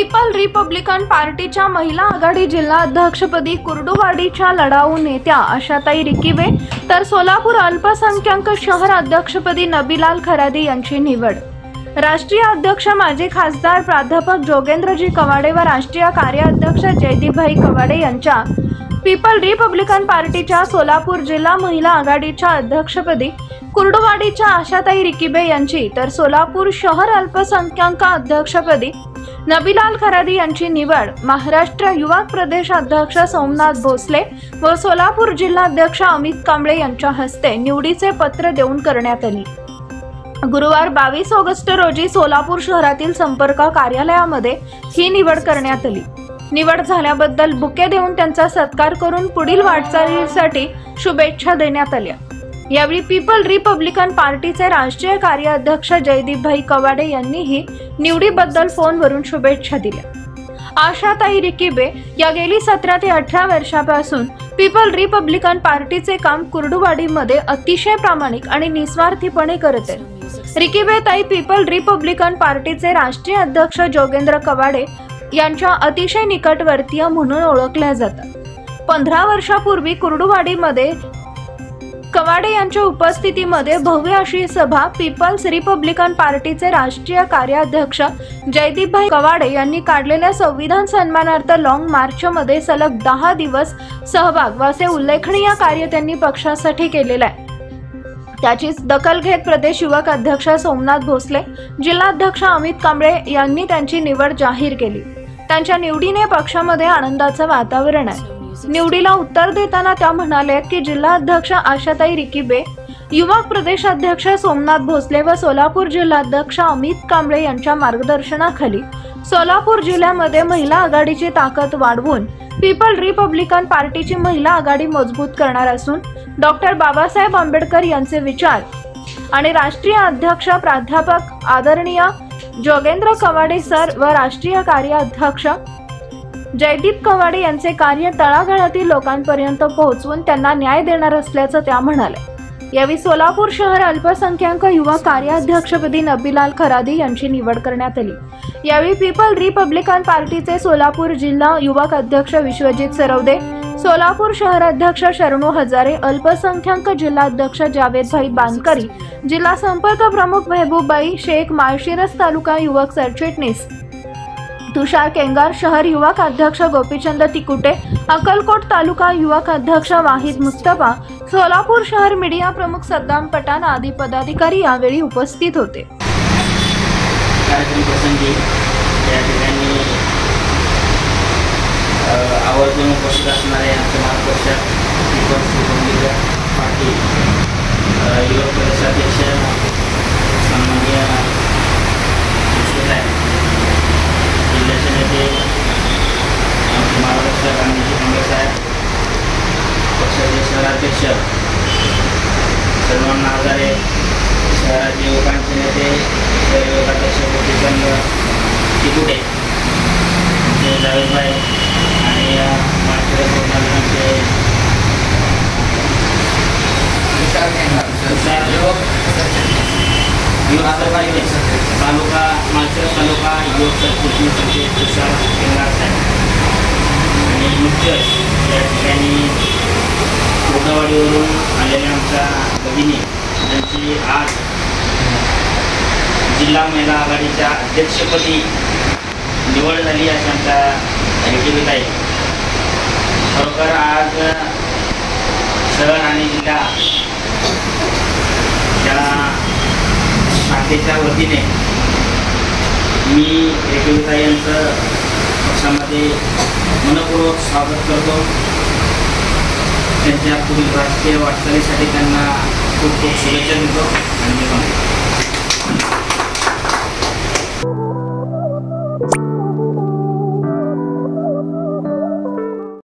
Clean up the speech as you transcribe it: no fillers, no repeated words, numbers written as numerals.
People Republican पार्टीच्या महिला आघाडी जिल्हा अध्यक्षपदी कुर्डुवाडीच्या लढाऊ नेत्या आशाताई रिकिवे तर सोलापूर अल्पसंख्याक शहर अध्यक्षपदी नबीलाल खरादी यांची निवड। राष्ट्रीय अध्यक्ष माजी खासदार प्राध्यापक जोगेंद्रजी कवाडे व राष्ट्रीय कार्याध्यक्ष जयदीपभाई कवाडे यांच्या पीपल रिपब्लिकन पार्टीच्या सोलापूर जिल्हा महिला आघाडीच्या अध्यक्षपदी कुर्डुवाडीच्या आशाताई रिकिवे यांची तर सोलापूर शहर अल्पसंख्याक अध्यक्षपदी नबीलाल खरादी यांची निवड महाराष्ट्र युवा प्रदेश अध्यक्ष सोमनाथ भोसले व सोलापूर जिल्हाध्यक्ष अमित कांबळे यांच्या हस्ते निवडीचे पत्र देऊन करण्यात आली। गुरुवार 22 ऑगस्ट रोजी सोलापूर शहरातील संपर्क कार्यालयामध्ये ही निवड करण्यात आली। निवड झाल्याबद्दल बुके देऊन त्यांचा सत्कार करून पुढील वाटचालीसाठी शुभेच्छा देण्यात आल्या। यावेळी पीपल रिपब्लिकन पार्टीचे राष्ट्रीय कार्याध्यक्ष जयदीपभाई कवाडे यांनीही निवडीबद्दल फोनवरून शुभेच्छा दिल्या। आशाताई रिकिवे या गेली 17 ते 18 वर्षापासून पीपल रिपब्लिकन पार्टीचे काम कुर्डुवाडीमध्ये अतिशय प्रामाणिक आणि निस्वार्थीपणे करत आहेत। रिकिवे ताई पीपल रिपब्लिकन पार्टीचे राष्ट्रीय अध्यक्ष जोगेंद्र कवाडे यांच्या अतिशय निकटवर्तीय म्हणून ओळखल्या जातात। 15 वर्षापूर्वी कुर्डुवाडीमध्ये कवाडे यांच्या उपस्थितीमध्ये भव्य अशी सभा पीपल्स रिपब्लिकन पार्टीचे राष्ट्रीय कार्याध्यक्ष जयदीपभाई कवाडे यांनी काढलेल्या संविधान सन्मानार्थ लॉंग मार्चमध्ये सलग 10 दिवस सहभाग व असे उल्लेखनीय कार्य त्यांनी पक्षासाठी केलेले आहे। त्याचीच दखल घेत प्रदेश युवक अध्यक्ष सोमनाथ भोसले, जिल्हाध्यक्ष अमित कांबळे यांनी त्यांची निवड जाहीर केली। त्यांच्या निवडीने पक्षामध्ये आनंदाचं वातावरण आहे। निवडीला उत्तर देताना त्या म्हणाल्या की जिल्हाध्यक्ष आशाताई रिकिवे, युवक प्रदेश अध्यक्ष सोमनाथ भोसले व सोलापूर जिल्हाध्यक्ष अमित कांबळे यांच्या मार्गदर्शनाखाली सोलापूर जिल्ह्यामध्ये महिला आघाडीची ताकद वाढवून पीपल रिपब्लिकन पार्टीची महिला आघाडी मजबूत करणार असून डॉक्टर बाबासाहेब आंबेडकर यांचे विचार आणि राष्ट्रीय अध्यक्ष प्राध्यापक आदरणीय जोगेंद्र कवाडे सर व राष्ट्रीय कार्याध्यक्ष जयदीप कवाडे यांचे कार्य तळागाळातील लोकांपर्यंत पोहोचवून त्यांना न्याय देणार असल्याचं त्या म्हणाल्या। यावेळी सोलापूर शहर अल्पसंख्याक युवा कार्याध्यक्षपदी नबीलाल खरादी यांची निवड करण्यात आली। यावेळी पीपल रिपब्लिकन पार्टीचे सोलापूर जिल्हा युवक अध्यक्ष विश्वजित सरवदे, सोलापूर शहर अध्यक्ष शरणू हजारे, अल्पसंख्याक जिल्हाध्यक्ष जावेदभाई बानकरी, जिल्हा संपर्क प्रमुख महबूबबाई शेख, माळशिरस तालुका युवक सरचिटणीस तुषार केंगार, शहर युवक अध्यक्ष गोपीचंद तिकुटे, अक्कलकोट तालुका युवक अध्यक्ष वाहिद मुस्तफा, सोलापूर शहर मीडिया प्रमुख सद्दाम पठाण आदी पदाधिकारी यावेळी उपस्थित होते। आवर्जून उपस्थित असणारे आमचे मार्गदर्शक पीपल्स रिपब्लिकन पार्टी युवक प्रदेशाध्यक्ष सन्माननीय जिल्ह्याचे नेते आमचे मार्गदर्शक अमित कांबळे साहेब, पक्षाचे शहराध्यक्ष सन्मान हजारे, शहराचे युवकांचे नेते शहर युवकाध्यक्ष गोपीचंद तिकुटे, जावेदभाई आणि माळशिरस तालुका माळशिरस तालुका युवक सरचिटणीस तुषार केंगार साहेब आणि नुकतेच या ठिकाणी कुर्डुवाडीवरून आलेल्या आमच्या भगिनी यांची आज जिल्हा महिला आघाडीच्या अध्यक्षपदी निवड झाली अशी आमच्या रिकिवे ताई। खरोखर आज शहर आणि जिल्हा या शाखेच्या वतीने मी रिकिवे ताई यांचं पक्षामध्ये मनपूर्वक स्वागत करतो। त्यांच्या पुढील राजकीय वाटचालीसाठी त्यांना खूप खूप शुभेच्छा देतो। धन्यवाद।